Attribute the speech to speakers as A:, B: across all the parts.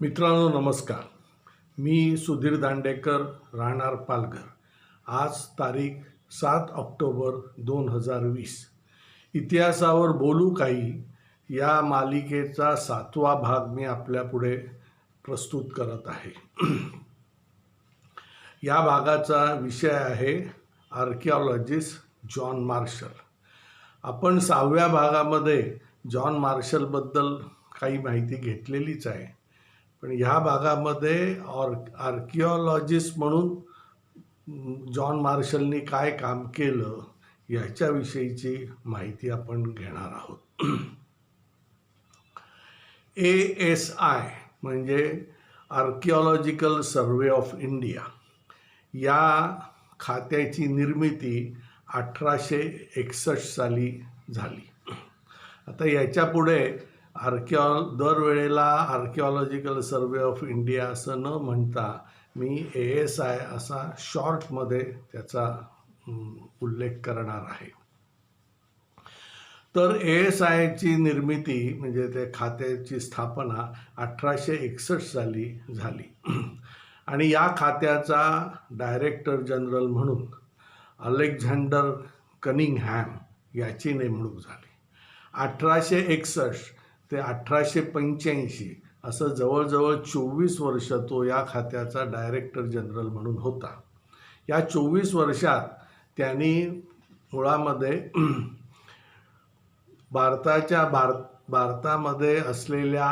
A: मित्रांनो नमस्कार. मी सुधीर दांडेकर, राहणार पालघर. आज तारीख 7 ऑक्टोबर 2020. इतिहासावर बोलू काही या मालिकेचा 7वा भाग मी आपल्यापुढे प्रस्तुत करत आहे. या भागाचा विषय आहे आर्किओलॉजिस्ट जॉन मार्शल. आपण 6व्या भागामध्ये जॉन मार्शलबद्दल काही माहिती घेतलेलीच आहे, पण ह्या भागामध्ये आर्किओलॉजिस्ट म्हणून जॉन मार्शलनी काय काम केलं याच्याविषयीची माहिती आपण घेणार आहोत. ASI म्हणजे आर्किओलॉजिकल सर्वे ऑफ इंडिया या खात्याची निर्मिती 1861 साली झाली. आता याच्यापुढे दरवेळेला आर्किओलॉजिकल सर्वे ऑफ इंडिया असं न म्हणता मी ASI असा शॉर्टमध्ये त्याचा उल्लेख करणार आहे. तर ASIची निर्मिती म्हणजे त्या खात्याची स्थापना 1861 साली झाली आणि या खात्याचा डायरेक्टर जनरल म्हणून अलेक्झांडर कनिंगहॅम याची नेमणूक झाली. 1861 ते 1885 असं जवळजवळ 24 वर्ष तो या खात्याचा डायरेक्टर जनरल म्हणून होता. या 24 वर्षात त्यांनी मुळामध्ये भारतामध्ये असलेल्या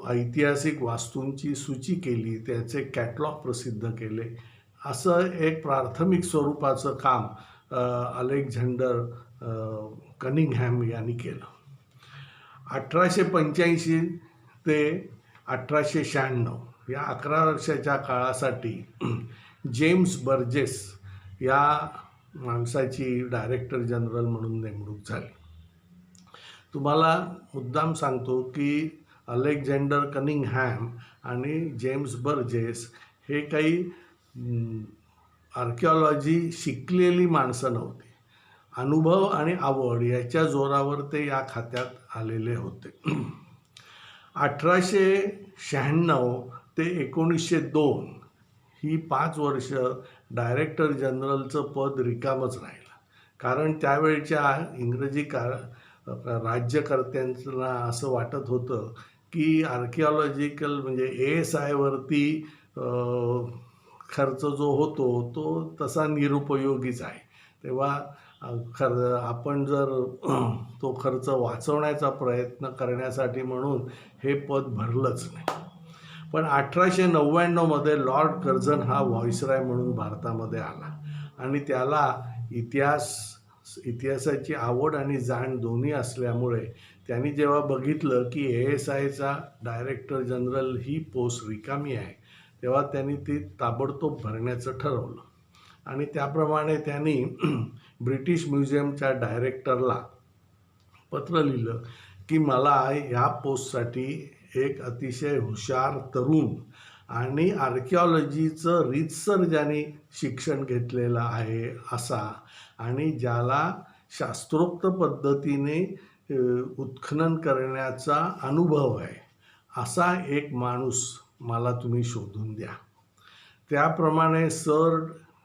A: ऐतिहासिक वास्तूंची सूची केली, त्याचे कॅटलॉग प्रसिद्ध केले. असं एक प्राथमिक स्वरूपाचं काम अलेक्झांडर कनिंगहॅम यांनी केलं. 1885 ते 1896 या 11 वर्षाच्या काळासाठी जेम्स बर्जेस या माणसाची डायरेक्टर जनरल म्हणून नेमणूक झाली. तुम्हाला मुद्दाम सांगतो की अलेक्झांडर कनिंगहॅम आणि जेम्स बर्जेस हे काही आर्किओलॉजी शिकलेली माणसं नव्हती. अनुभव आणि आवड याच्या जोरावर ते या खात्यात आलेले होते. 1896 ते 1902 ही 5 वर्ष डायरेक्टर जनरलचं पद रिकामच राहिलं, कारण त्यावेळच्या इंग्रजी राज्यकर्त्यांना असं वाटत होतं की आर्किओलॉजिकल म्हणजे ASIवरती खर्च जो होतो तो तसा निरुपयोगीच आहे. तेव्हा आपण जर तो खर्च वाचवण्याचा प्रयत्न करण्यासाठी म्हणून हे पद भरलंच नाही. पण 1899 लॉर्ड कर्झन हा व्हॉइसरॉय म्हणून भारतामध्ये आला आणि त्याला इतिहासाची आवड आणि जाण दोन्ही असल्यामुळे त्यांनी जेव्हा बघितलं की ASIचा डायरेक्टर जनरल ही पोस्ट रिकामी आहे, तेव्हा त्यांनी ती ताबडतोब भरण्याचं ठरवलं आणि त्याप्रमाणे त्यांनी ब्रिटिश म्युझियमच्या डायरेक्टरला पत्र लिहिलं की मला ह्या पोस्टसाठी एक अतिशय हुशार तरुण आणि आर्किओलॉजीचं रीतसर ज्याने शिक्षण घेतलेलं आहे असा आणि ज्याला शास्त्रोक्त पद्धतीने उत्खनन करण्याचा अनुभव आहे असा एक माणूस मला तुम्ही शोधून द्या. त्याप्रमाणे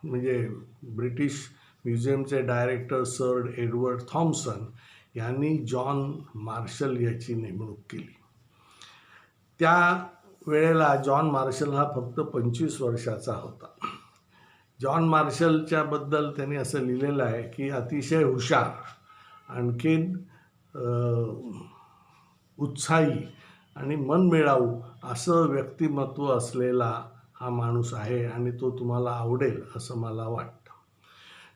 A: म्हणजे ब्रिटिश म्युझियमचे डायरेक्टर सर एडवर्ड थॉम्सन यांनी जॉन मार्शल याची नेमणूक केली. त्या वेळेला जॉन मार्शल हा फक्त 25 वर्षाचा होता. जॉन मार्शलच्या बद्दल त्यांनी असं लिहिलेलं आहे की अतिशय हुशार, आणखीन उत्साही आणि मनमिळावू असं व्यक्तिमत्व असलेला हा माणूस आहे आणि तो तुम्हाला आवडेल असं मला वाटतं.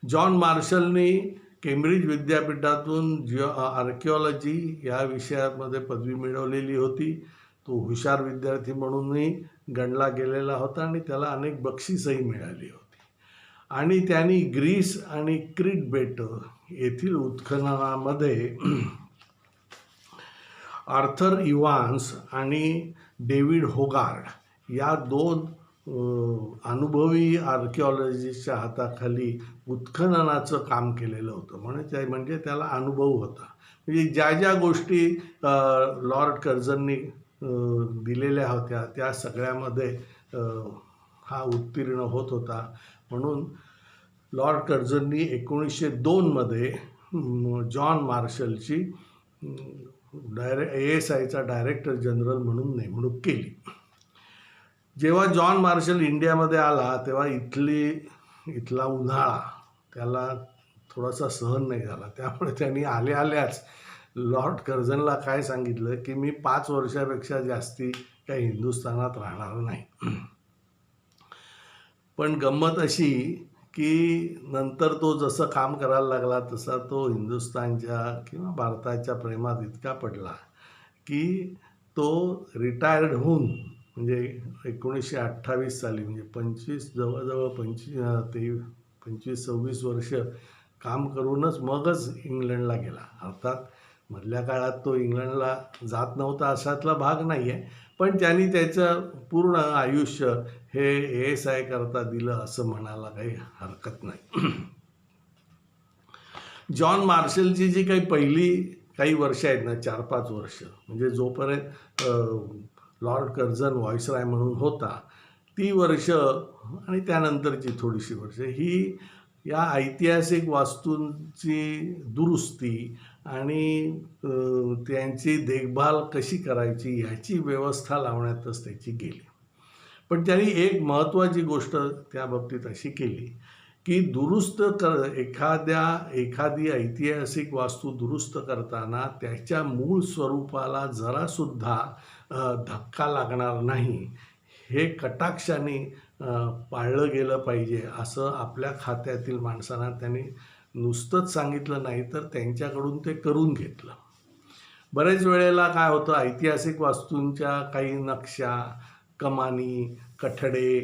A: जॉन मार्शलनी केम्ब्रिज विद्यापीठातून आर्किओलॉजी या विषयामध्ये पदवी मिळवलेली होती. तो हुशार विद्यार्थी म्हणूनही गणला गेलेला होता आणि त्याला अनेक बक्षीसही मिळाली होती. आणि त्यांनी ग्रीस आणि क्रीट बेट येथील उत्खननामध्ये आर्थर इव्हान्स आणि डेव्हिड होगार्ड या 2 अनुभवी आर्किओलॉजिस्टच्या हाताखाली उत्खननाचं काम केलेलं होतं. म्हणजे त्याला अनुभव होता. म्हणजे ज्या ज्या गोष्टी लॉर्ड कर्झननी दिलेल्या होत्या त्या सगळ्यामध्ये हा उत्तीर्ण होत होता. म्हणून लॉर्ड कर्झननी 1902मध्ये जॉन मार्शलची ASIचा डायरेक्टर जनरल म्हणून नेमणूक केली. जेव्हा जॉन मार्शल इंडियामध्ये आला तेव्हा इथला उन्हाळा त्याला थोडासा सहन नाही झाला. त्यामुळे त्यांनी आल्याच लॉर्ड कर्झनला काय सांगितलं की मी 5 वर्षापेक्षा जास्ती काही हिंदुस्थानात राहणार नाही. पण गंमत अशी की नंतर तो जसं काम करायला लागला तसा तो हिंदुस्थानच्या किंवा भारताच्या प्रेमात इतका पडला की तो रिटायर्ड होऊन म्हणजे 1928 साली म्हणजे जवळजवळ 25-26 वर्ष काम करूनच मगच इंग्लंडला गेला. अर्थात मधल्या काळात तो इंग्लंडला जात नव्हता अशातला भाग नाही आहे, पण त्यांनी त्याचं पूर्ण आयुष्य हे ASI करता दिलं असं म्हणायला काही हरकत नाही. जॉन मार्शलची जी पहिली काही वर्ष आहेत ना, 4-5 वर्ष म्हणजे जोपर्यंत लॉर्ड कर्झन व्हॉइसरॉय म्हणून होता ती वर्ष आणि त्यानंतरची थोडीशी वर्ष ही या ऐतिहासिक वास्तूंची दुरुस्ती आणि त्यांची देखभाल कशी करायची ह्याची व्यवस्था लावण्यातच त्याची गेली. पण त्यांनी एक महत्त्वाची गोष्ट त्या बाबतीत अशी केली की एखादी ऐतिहासिक वास्तू दुरुस्त करताना त्याच्या मूळ स्वरूपाला जरासुद्धा धक्का लागणार नाही हे कटाक्षाने पाळलं गेलं पाहिजे असं आपल्या खात्यातील माणसांना त्यांनी नुसतंच सांगितलं नाही तर त्यांच्याकडून ते करून घेतलं. बरेच वेळेला काय होतं, ऐतिहासिक वास्तूंच्या काही नक्षा, कमानी, कठडे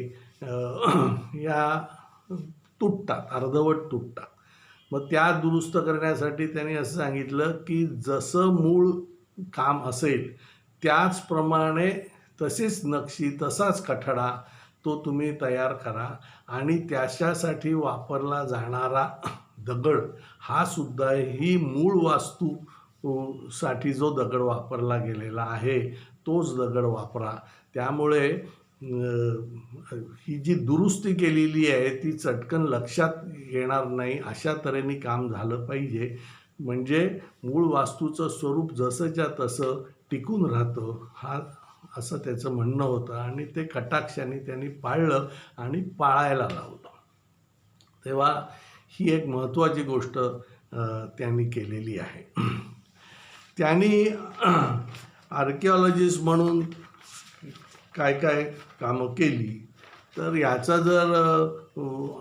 A: या तुटतात, अर्धवट तुटतात. मग त्या दुरुस्त करण्यासाठी त्यांनी असं सांगितलं की जसं मूळ काम असेल त्याचप्रमाणे तशीच नक्षी तसाच कठडा तो तुम्ही तयार करा आणि त्याच्यासाठी वापरला जाणारा दगड हा सुद्धा ही मूळ वास्तूसाठी जो दगड वापरला गेलेला आहे तोच दगड वापरा. त्यामुळे ही जी दुरुस्ती केलेली आहे ती चटकन लक्षात येणार नाही अशा तऱ्हेने काम झालं पाहिजे, म्हणजे मूळ वास्तूचं स्वरूप जसंच्या तसं टिकून राहतं असं त्याचं म्हणणं होतं आणि ते कटाक्षाने त्यांनी पाळलं आणि पाळायला लावलं. तेव्हा ही एक महत्त्वाची गोष्ट त्यांनी केलेली आहे. त्यांनी आर्किओलॉजिस्ट म्हणून काय कामं केली तर याचा जर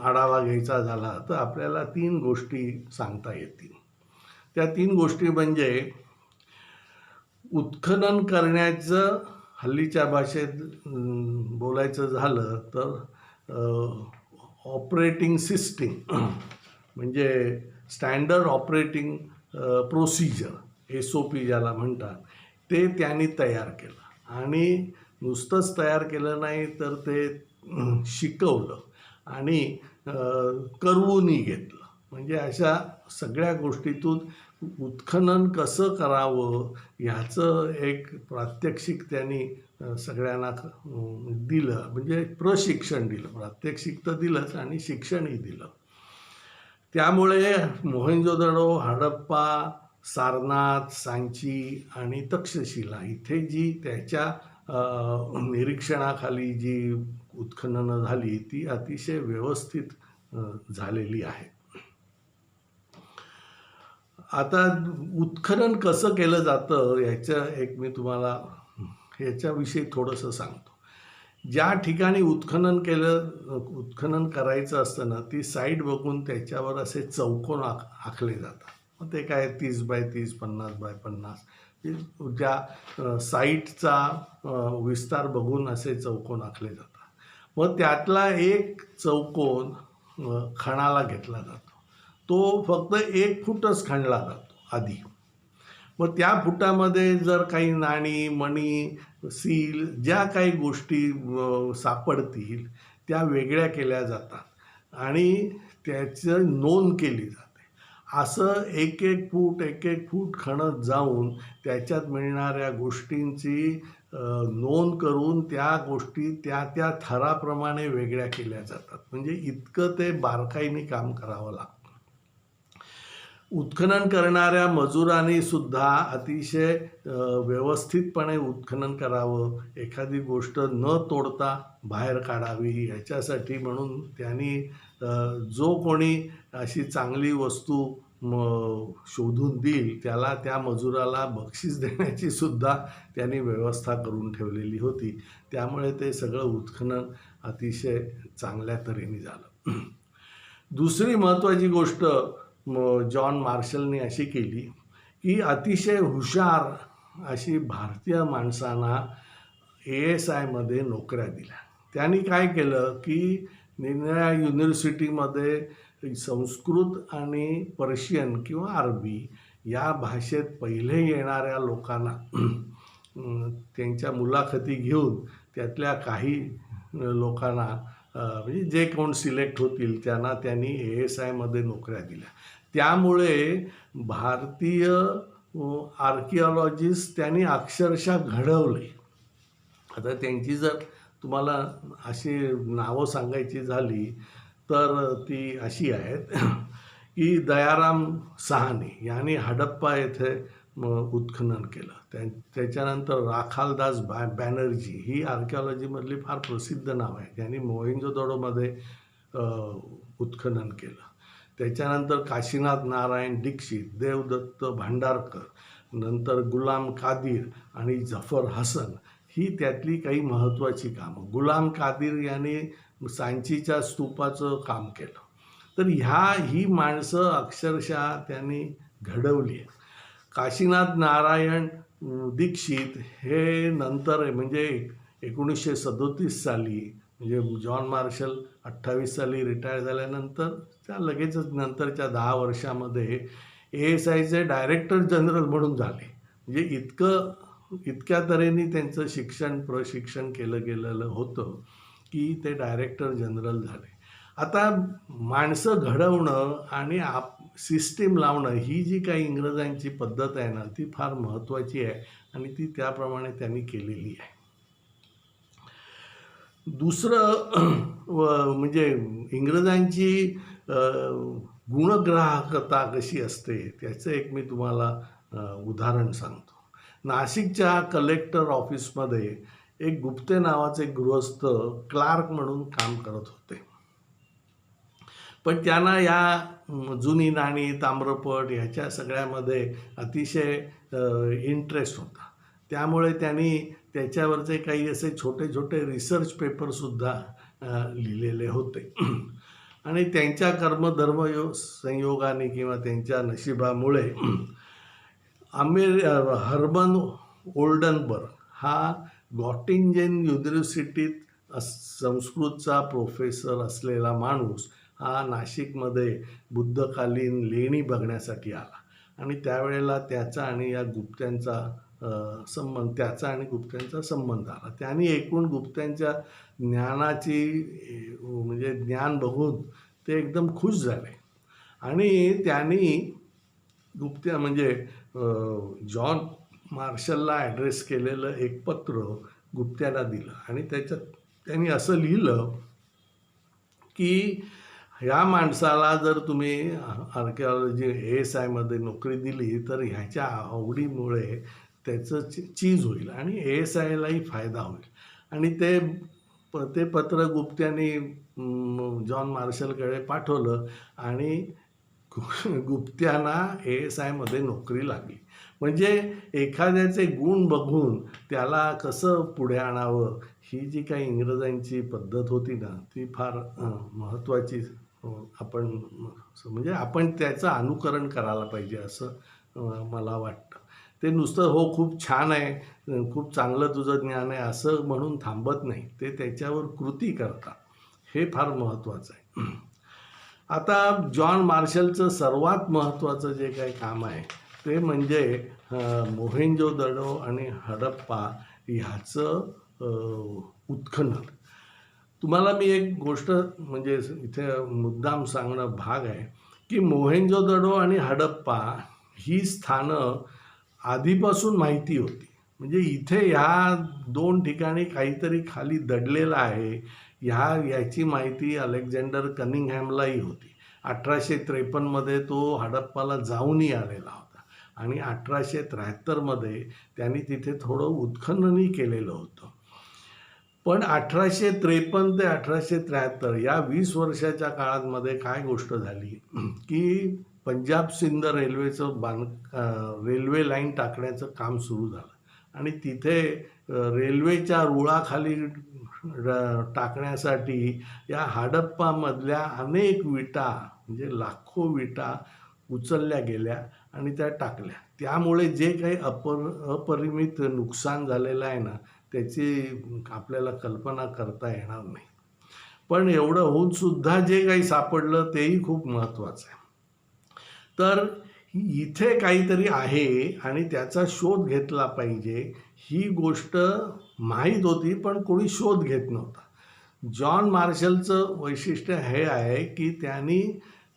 A: आढावा घ्यायचा झाला तर आपल्याला 3 गोष्टी सांगता येतील. त्या 3 गोष्टी म्हणजे उत्खनन करण्याचं, हल्लीच्या भाषेत बोलायचं झालं तर ऑपरेटिंग सिस्टीम म्हणजे स्टँडर्ड ऑपरेटिंग प्रोसिजर SOP ज्याला म्हणतात ते त्यांनी तयार केलं आणि नुसतंच तयार केलं नाही तर ते शिकवलं आणि करवूनही घेतलं. म्हणजे अशा सगळ्या गोष्टीतून उत्खनन कसं करावं ह्याचं एक प्रात्यक्षिक त्यांनी सगळ्यांना दिलं, म्हणजे प्रशिक्षण दिलं. प्रात्यक्षिक तर दिलंच आणि शिक्षणही दिलं. त्यामुळे मोहेंजोदडो, हडप्पा, सारनाथ, सांची आणि तक्षशिला इथे जी त्याच्या निरीक्षणाखाली जी उत्खननं झाली ती अतिशय व्यवस्थित झालेली आहे. आता उत्खनन कसं केलं जातं मी तुम्हाला ह्याच्याविषयी थोडंसं सांगतो. ज्या ठिकाणी उत्खनन करायचं असतं ना ती साईट बघून त्याच्यावर असे चौकोन आखले जातात. मग ते काय 30 बाय 30, 50 बाय 50 ज्या साईटचा विस्तार बघून असे चौकोन आखले जातात. मग त्यातला एक चौकोन खणाला घेतला जातो. तो फक्त 1 फूटच खणला जातो आधी. मग त्या फुटामध्ये जर काही नाणी, मणी, सील ज्या काही गोष्टी सापडतील त्या वेगळ्या केल्या जातात आणि त्याचं नोंद केली जाते. असं 1-1 फूट खणत जाऊन त्याच्यात मिळणाऱ्या गोष्टींची नोंद करून त्या गोष्टी त्या त्या थराप्रमाणे वेगळ्या केल्या जातात. म्हणजे इतकं ते बारकाईने काम करावं लागतं. उत्खनन करणाऱ्या मजुरांनी सुद्धा अतिशय व्यवस्थितपणे उत्खनन करावं, एखादी गोष्ट न तोडता बाहेर काढावी ह्याच्यासाठी म्हणून त्यांनी जो कोणी अशी चांगली वस्तू शोधून देईल त्याला, त्या मजुराला बक्षीस देण्याची सुद्धा त्यांनी व्यवस्था करून ठेवलेली होती. त्यामुळे ते सगळं उत्खनन अतिशय चांगल्या तऱ्हेने झालं. दुसरी महत्त्वाची गोष्ट जॉन मार्शलने अशी केली की अतिशय हुशार अशी भारतीय माणसांना ASIमध्ये नोकऱ्या दिल्या. त्यांनी काय केलं की निरनिराळ्या युनिव्हर्सिटीमध्ये संस्कृत आणि पर्शियन किंवा अरबी या भाषेत पहिले येणाऱ्या लोकांना त्यांच्या मुलाखती घेऊन त्यातल्या काही लोकांना म्हणजे जे कोण सिलेक्ट होतील त्यांना त्यांनी ASIमध्ये नोकऱ्या दिल्या. त्यामुळे भारतीय आर्किओलॉजिस्ट त्यांनी अक्षरशः घडवले. आता त्यांची जर तुम्हाला अशी नावं सांगायची झाली तर ती अशी आहेत की दयाराम साहनी यांनी हडप्पा येथे उत्खनन केलं. त्याच्यानंतर राखालदास बॅनर्जी ही आर्किओलॉजीमधली फार प्रसिद्ध नाव आहे, त्यांनी मोहेंजोदडोमध्ये उत्खनन केलं. त्याच्यानंतर काशीनाथ नारायण दीक्षित, देवदत्त भांडारकर, नंतर गुलाम कादीर आणि जफर हसन ही त्यातली काही महत्त्वाची कामं. गुलाम कादीर यांनी सांचीच्या स्तूपाचं काम केलं. तर ही माणसं अक्षरशः त्यांनी घडवली आहे. काशीनाथ नारायण दीक्षित हे नंतर म्हणजे 1937 साली म्हणजे जॉन मार्शल 28 साली रिटायर झाल्यानंतर त्या लगेचच नंतरच्या 10 वर्षामध्ये ASIचे डायरेक्टर जनरल म्हणून झाले. म्हणजे इतक्या तऱ्हेने त्यांचं प्रशिक्षण केलं गेलेलं होतं की ते डायरेक्टर जनरल झाले. आता माणसं घडवणं आणि सिस्टीम लावणं ही जी काही इंग्रजांची पद्धत आहे ना ती फार महत्त्वाची आहे आणि ती त्याप्रमाणे त्यांनी केलेली आहे. दुसरं म्हणजे इंग्रजांची गुणग्राहकता कशी असते त्याचं एक मी तुम्हाला उदाहरण सांगतो. नाशिकच्या कलेक्टर ऑफिसमध्ये एक गुप्ते नावाचे गृहस्थ क्लार्क म्हणून काम करत होते. पण त्यांना या जुनी नाणी, ताम्रपट ह्याच्या सगळ्यामध्ये अतिशय इंटरेस्ट होता. त्यामुळे त्यांनी त्याच्यावरचे काही असे छोटे छोटे रिसर्च पेपरसुद्धा लिहिलेले होते. आणि त्यांच्या कर्मधर्म संयोगाने किंवा त्यांच्या नशिबामुळे हर्मन ओल्डनबर्ग हा गॉटिंजेन युनिव्हर्सिटीत संस्कृतचा प्रोफेसर असलेला माणूस हा नाशिकमध्ये बुद्धकालीन लेणी बघण्यासाठी आला. आणि त्यावेळेला त्याचा आणि गुप्त्यांचा संबंध आला. त्यांनी एकूण गुप्त्यांच्या ज्ञानाची म्हणजे ज्ञान बघून ते एकदम खुश झाले आणि त्यांनी म्हणजे जॉन मार्शलला ॲड्रेस केलेलं एक पत्र गुप्त्यांना दिलं आणि त्याच्यात त्यांनी असं लिहिलं की ह्या माणसाला जर तुम्ही आर्किओलॉजी ASIमध्ये नोकरी दिली तर ह्याच्या आवडीमुळे त्याचं चीज होईल आणि ASIलाही फायदा होईल. आणि ते पत्र गुप्त्यांनी जॉन मार्शलकडे पाठवलं आणि गुप्त्यांना ASIमध्ये नोकरी लागली. म्हणजे एखाद्याचे गुण बघून त्याला कसं पुढे आणावं ही जी काही इंग्रजांची पद्धत होती ना ती फार महत्त्वाची. आपण त्याचं अनुकरण करायला पाहिजे असं मला वाटतं. ते नुसतं हो खूप छान आहे, खूप चांगलं तुझं ज्ञान आहे असं म्हणून थांबत नाही, ते त्याच्यावर कृती करतात. हे फार महत्त्वाचं आहे. आता जॉन मार्शलचं सर्वात महत्त्वाचं जे काही काम आहे ते म्हणजे मोहेंजोदडो आणि हडप्पा ह्याचं उत्खनन. तुम्हाला मी एक गोष्ट म्हणजे इथे मुद्दाम सांगणं भाग आहे की मोहेंजोदडो आणि हडप्पा ही स्थानं आधीपासून माहिती होती. म्हणजे इथे ह्या दोन ठिकाणी काहीतरी खाली दडलेलं आहे. याची माहिती अलेक्झांडर कनिंगहॅमलाही होती. 1853 तो हडप्पाला जाऊनही आलेला होता आणि 1873 त्यांनी तिथे थोडं उत्खननही केलेलं होतं. पण 1853 ते 1873 या 20 वर्षाच्या काळामध्ये काय गोष्ट झाली की पंजाब सिंध रेल्वे लाईन टाकण्याचं काम सुरू झालं आणि तिथे रेल्वेच्या रुळाखाली टाकण्यासाठी या हडप्पामधल्या अनेक विटा म्हणजे लाखो विटा उचलल्या गेल्या आणि त्या टाकल्या. त्यामुळे जे काही अपरिमित नुकसान झालेलं आहे ना, त्याची आपल्याला कल्पना करता येणार नाही. पण एवढं होऊन सुद्धा जे काही सापडलं तेही खूप महत्त्वाचं आहे. तर इथे काहीतरी आहे आणि त्याचा शोध घेतला पाहिजे ही गोष्ट माहीत होती, पण कोणी शोध घेत नव्हता. जॉन मार्शलचं वैशिष्ट्य हे आहे की त्यांनी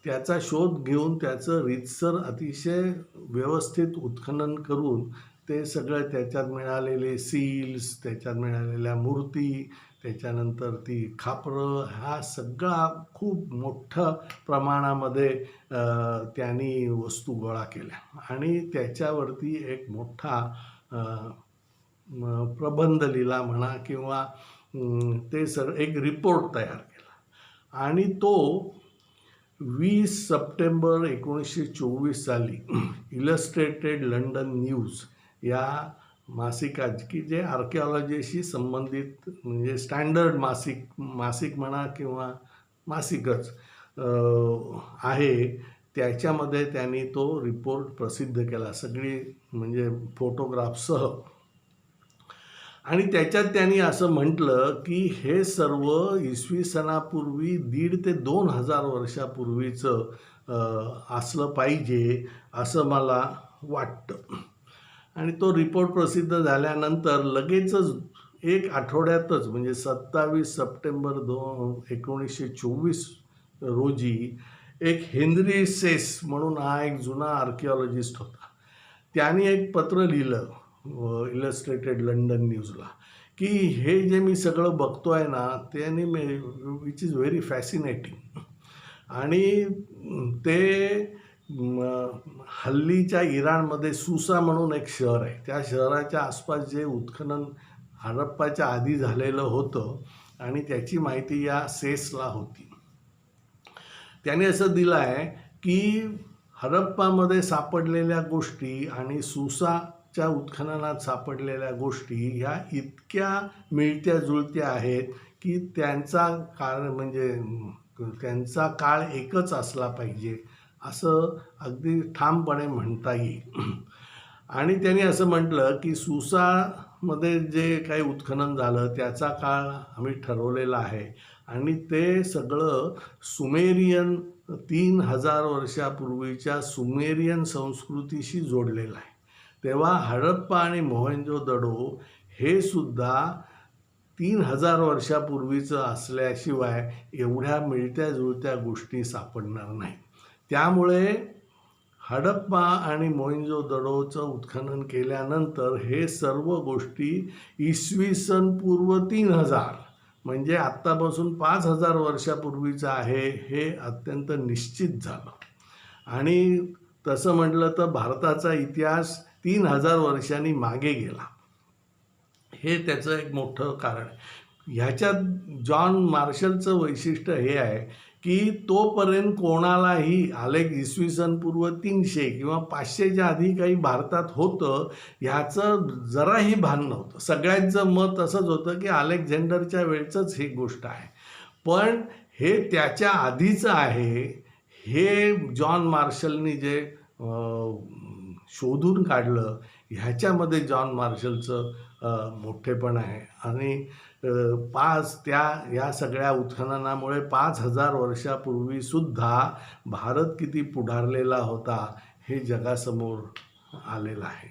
A: त्याचा शोध घेऊन त्याचं रीतसर अतिशय व्यवस्थित उत्खनन करून ते सगळं त्याच्यात मिळालेले सील्स, त्याच्यात मिळालेल्या मूर्ती, त्याच्यानंतर ती खापरं, हा सगळा खूप मोठ्या प्रमाणामध्ये त्यांनी वस्तू गोळा केल्या आणि त्याच्यावरती एक मोठा प्रबंध लिहिला म्हणा किंवा ते एक रिपोर्ट तयार केला आणि तो 20 सप्टेंबर 1924 साली इलस्ट्रेटेड लंडन न्यूज या मासिकात, की जे आर्किओलॉजीशी संबंधित म्हणजे स्टँडर्ड मासिक म्हणा किंवा मासिकच आहे, त्याच्यामध्ये त्यांनी तो रिपोर्ट प्रसिद्ध केला सगळी म्हणजे फोटोग्राफसह. आणि त्याच्यात त्यांनी असं म्हटलं की हे सर्व इसवी सनापूर्वी 1,500 ते 2,000 वर्षापूर्वीचं असलं पाहिजे असं मला वाटतं. आणि तो रिपोर्ट प्रसिद्ध झाल्यानंतर लगेचच एक आठवड्यातच म्हणजे 27 सप्टेंबर 1924 रोजी एक हेनरी सेस म्हणून हा एक जुना आर्किओलॉजिस्ट होता, त्याने एक पत्र लिहिलं इलस्ट्रेटेड लंडन न्यूजला की हे जे मी सगळं बघतो आहे ना त्याने विच इज व्हेरी फॅसिनेटिंग. आणि ते हल्लीच्या इराणमध्ये सुसा म्हणून एक शहर आहे, त्या शहराच्या आसपास जे उत्खनन हडप्पाच्या आधी झालेलं होतं आणि त्याची माहिती या सेसला होती. त्याने असं दिलं आहे की हडप्पामध्ये सापडलेल्या गोष्टी आणि सुसाच्या उत्खननात सापडलेल्या गोष्टी ह्या इतक्या मिळत्या जुळत्या आहेत की त्यांचा काळ एकच असला पाहिजे असं अगदी ठामपणे म्हणता येईल. आणि त्यांनी असं म्हटलं की सुसामध्ये जे काही उत्खनन झालं त्याचा काळ आम्ही ठरवलेला आहे आणि ते सगळं सुमेरियन 3,000 वर्षापूर्वीच्या सुमेरियन संस्कृतीशी जोडलेलं आहे. तेव्हा हडप्पा आणि मोहेंजोदडो हे सुद्धा 3,000 वर्षापूर्वीचं असल्याशिवाय एवढ्या मिळत्या जुळत्या गोष्टी सापडणार नाही. त्यामुळे हडप्पा आणि मोहेंजोदडोचं उत्खनन केल्यानंतर हे सर्व गोष्टी इसवी सन पूर्व 3,000 म्हणजे आत्तापासून 5,000 वर्षापूर्वीचं आहे हे अत्यंत निश्चित झालं. आणि तसं म्हटलं तर भारताचा इतिहास 3,000 वर्षांनी मागे गेला, हे त्याचं एक मोठं कारण. ह्याच्यात जॉन मार्शलचं वैशिष्ट्य हे आहे की तोपर्यंत कोणालाही इसवी सन पूर्व 300 किंवा 500च्या आधी काही भारतात होतं ह्याचं जराही भान नव्हतं. सगळ्यांचं मत असंच होतं की अलेक्झांडरच्या वेळचंच ही गोष्ट आहे, पण हे त्याच्या आधीचं आहे. हे जॉन मार्शलनी जे शोधून काढलं ह्याच्यामध्ये जॉन मार्शलचं मोठेपण आहे. आणि या सगळ्या उत्खननामुळे 5,000 वर्षापूर्वीसुद्धा भारत किती पुढारलेला होता हे जगासमोर आलेलं आहे.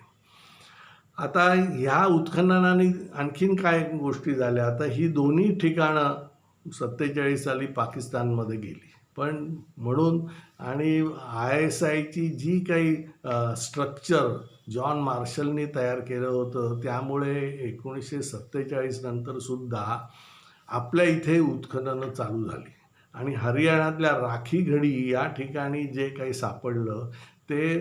A: आता ह्या उत्खननाने आणखीन काय गोष्टी झाल्या. आता ही दोन्ही ठिकाणं 47 साली पाकिस्तानमध्ये गेली, पण म्हणून आणि ISIची जी काही स्ट्रक्चर जॉन मार्शलनी तयार केलं होतं. त्यामुळे 1947 नंतर सुद्धा आपल्या इथे उत्खननं चालू झाली आणि हरियाणातल्या राखीगढी या ठिकाणी जे काही सापडलं ते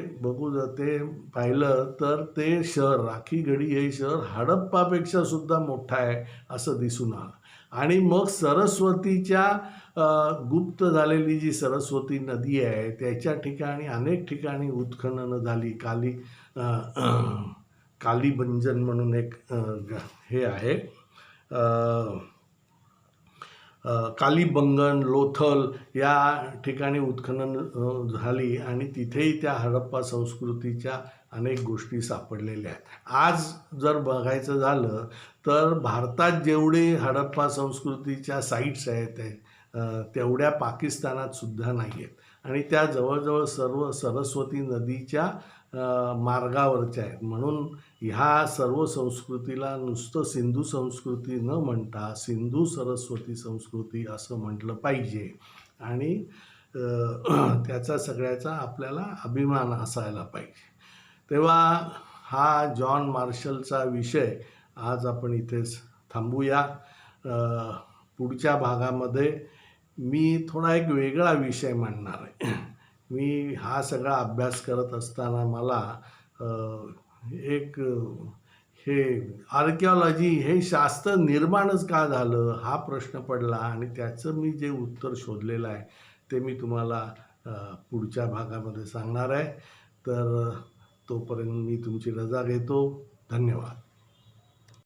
A: ते पाहिलं तर ते शहर राखीगढी हे शहर हडप्पापेक्षा सुद्धा मोठं आहे असं दिसून आलं. आणि मग सरस्वतीच्या गुप्त झालेली जी सरस्वती नदी आहे त्याच्या ठिकाणी अनेक ठिकाणी उत्खननं झाली. कालीबंजन म्हणून एक हे आहे, कालीबंगन, लोथल या ठिकाणी उत्खनन झाली आणि तिथेही त्या हडप्पा संस्कृतीच्या अनेक गोष्टी सापडलेल्या आहेत. आज जर बघायचं झालं तर भारतात जेवढे हडप्पा संस्कृतीच्या साईट्स आहेत तेवढ्या पाकिस्तानात सुद्धा नाही आहेत आणि त्या जवळजवळ सर्व सरस्वती नदीच्या मार्गावरच्या आहेत. म्हणून ह्या सर्व संस्कृतीला नुसतं सिंधू संस्कृती न म्हणता सिंधू सरस्वती संस्कृती असं म्हटलं पाहिजे आणि त्याचा सगळ्याचा आपल्याला अभिमान असायला पाहिजे. तेव्हा हा जॉन मार्शलचा विषय आज आपण इथेच थांबूया. पुढच्या भागामध्ये मी थोडा एक वेगळा विषय मांडणार आहे. मी हा सगळा अभ्यास करत असताना मला एक हे आर्किओलॉजी हे शास्त्र निर्माणच का झालं हा प्रश्न पडला आणि त्याचं मी जे उत्तर शोधलेलं आहे ते मी तुम्हाला पुढच्या भागामध्ये सांगणार आहे. तर तोपर्यंत मी तुमची रजा घेतो. धन्यवाद.